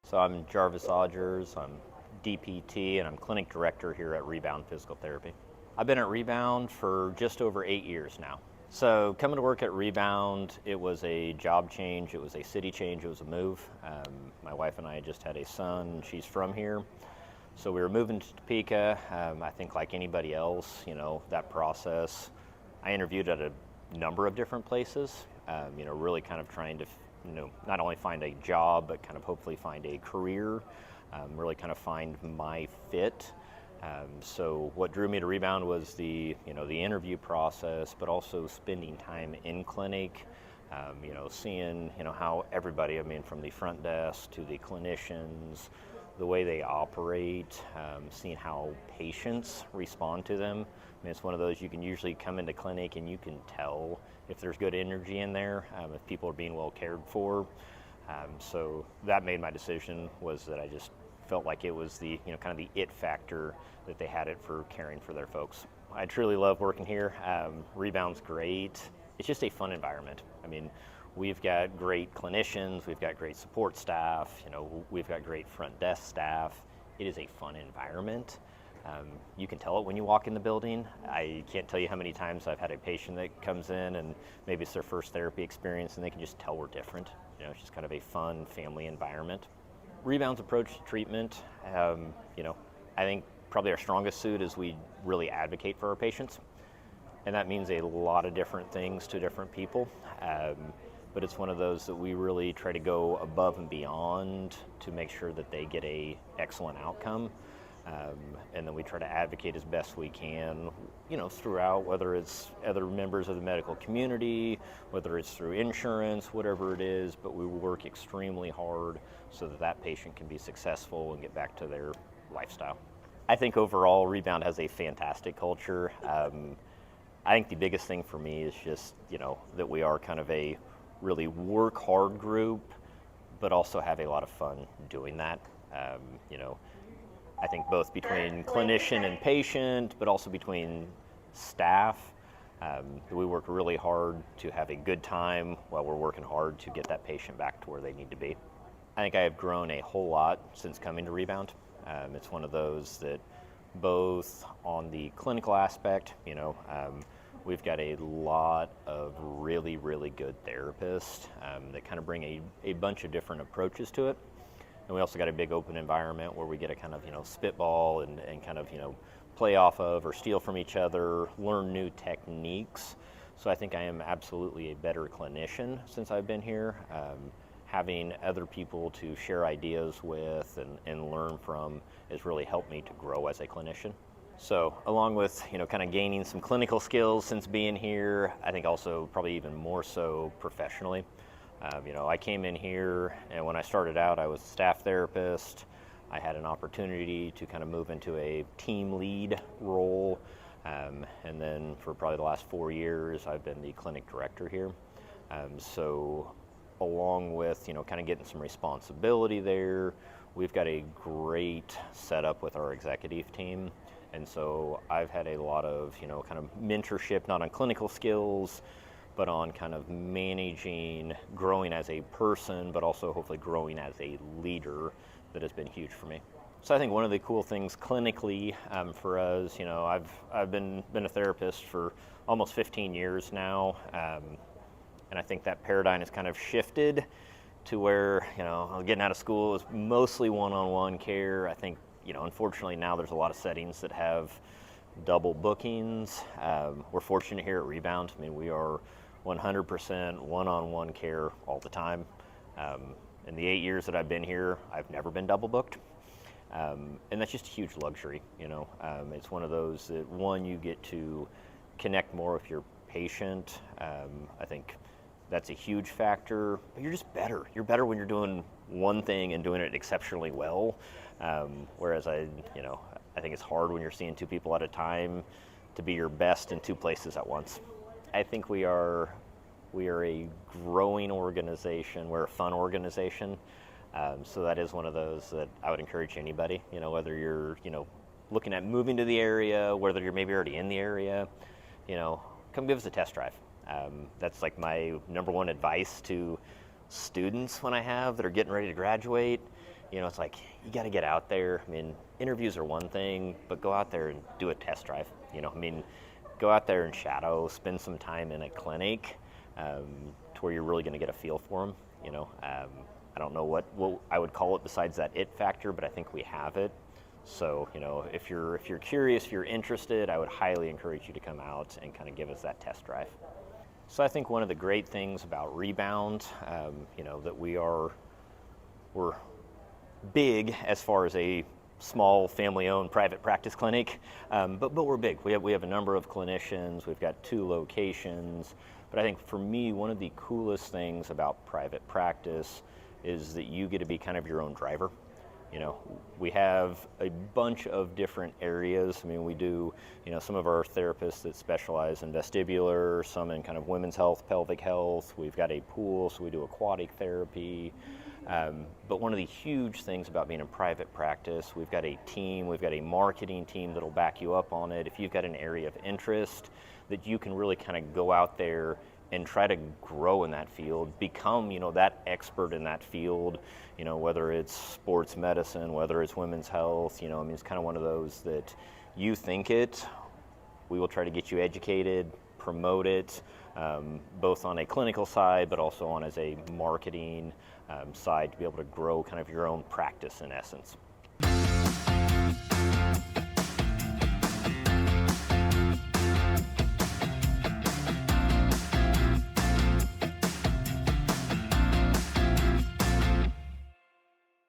So I'm Jarvis Odgers, I'm DPT, and I'm clinic director here at Rebound Physical Therapy. I've been at Rebound for just over 8 years now. So coming to work at Rebound, it was a job change, it was a city change, it was a move. My wife and I just had a son, she's from here. So we were moving to Topeka. I think like anybody else, that process, I interviewed at a number of different places, really kind of trying to not only find a job, but kind of hopefully find a career, really kind of find my fit. So what drew me to Rebound was the interview process, but also spending time in clinic, seeing, how everybody, from the front desk to the clinicians, the way they operate, seeing how patients respond to them. It's one of those, you can usually come into clinic and you can tell if there's good energy in there, if people are being well cared for. So that made my decision, was that I just felt like it was the, kind of the it factor that they had it for caring for their folks. I truly love working here. Rebound's great. It's just a fun environment. We've got great clinicians, we've got great support staff, we've got great front desk staff. It is a fun environment. You can tell it when you walk in the building. I can't tell you how many times I've had a patient that comes in and maybe it's their first therapy experience and they can just tell we're different. It's just kind of a fun family environment. Rebound's approach to treatment, I think probably our strongest suit is we really advocate for our patients. And that means a lot of different things to different people. But it's one of those that we really try to go above and beyond to make sure that they get a excellent outcome. And then we try to advocate as best we can, throughout, whether it's other members of the medical community, whether it's through insurance, whatever it is, but we work extremely hard so that that patient can be successful and get back to their lifestyle. I think overall Rebound has a fantastic culture. I think the biggest thing for me is just, that we are kind of a really work hard group, but also have a lot of fun doing that. I think both between clinician and patient, but also between staff, we work really hard to have a good time while we're working hard to get that patient back to where they need to be. I think I have grown a whole lot since coming to Rebound. It's one of those that both on the clinical aspect, we've got a lot of really, really good therapists that kind of bring a bunch of different approaches to it. And we also got a big open environment where we get to kind of, spitball and kind of, play off of or steal from each other, learn new techniques. So I think I am absolutely a better clinician since I've been here. Having other people to share ideas with and learn from has really helped me to grow as a clinician. So along with, kind of gaining some clinical skills since being here, I think also probably even more so professionally. I came in here and when I started out, I was a staff therapist. I had an opportunity to kind of move into a team lead role. And then for probably the last 4 years, I've been the clinic director here. So along with, kind of getting some responsibility there, we've got a great setup with our executive team. And so I've had a lot of, kind of mentorship, not on clinical skills, but on kind of managing, growing as a person, but also hopefully growing as a leader that has been huge for me. So I think one of the cool things clinically for us, I've been a therapist for almost 15 years now. And I think that paradigm has kind of shifted to where, getting out of school is mostly one-on-one care. I think, unfortunately now there's a lot of settings that have double bookings. We're fortunate here at Rebound. We are 100% one-on-one care all the time. In the 8 years that I've been here, I've never been double booked. And that's just a huge luxury, It's one of those that, one, you get to connect more with your patient. I think that's a huge factor, but you're just better. You're better when you're doing one thing and doing it exceptionally well. Whereas I think it's hard when you're seeing two people at a time to be your best in two places at once. I think we are a growing organization. We're a fun organization. So that is one of those that I would encourage anybody, whether you're, looking at moving to the area, whether you're maybe already in the area, come give us a test drive. That's like my number one advice to students when I have that are getting ready to graduate. It's like you got to get out there. I mean, interviews are one thing, but go out there and do a test drive. Go out there and shadow, spend some time in a clinic to where you're really going to get a feel for them. I don't know what I would call it besides that it factor, but I think we have it. So, if you're curious, if you're interested, I would highly encourage you to come out and kind of give us that test drive. So I think one of the great things about Rebound, that we're big as far as a small family-owned private practice clinic, but we're big. We have a number of clinicians. We've got 2 locations. But I think for me, one of the coolest things about private practice is that you get to be kind of your own driver. We have a bunch of different areas. I mean, we do, some of our therapists that specialize in vestibular, some in kind of women's health, pelvic health. We've got a pool, so we do aquatic therapy. But one of the huge things about being in private practice, we've got a team, we've got a marketing team that'll back you up on it. If you've got an area of interest, that you can really kind of go out there and try to grow in that field, become, that expert in that field, whether it's sports medicine, whether it's women's health, it's kind of one of those that you think it, we will try to get you educated, promote it, both on a clinical side, but also on as a marketing side to be able to grow kind of your own practice in essence.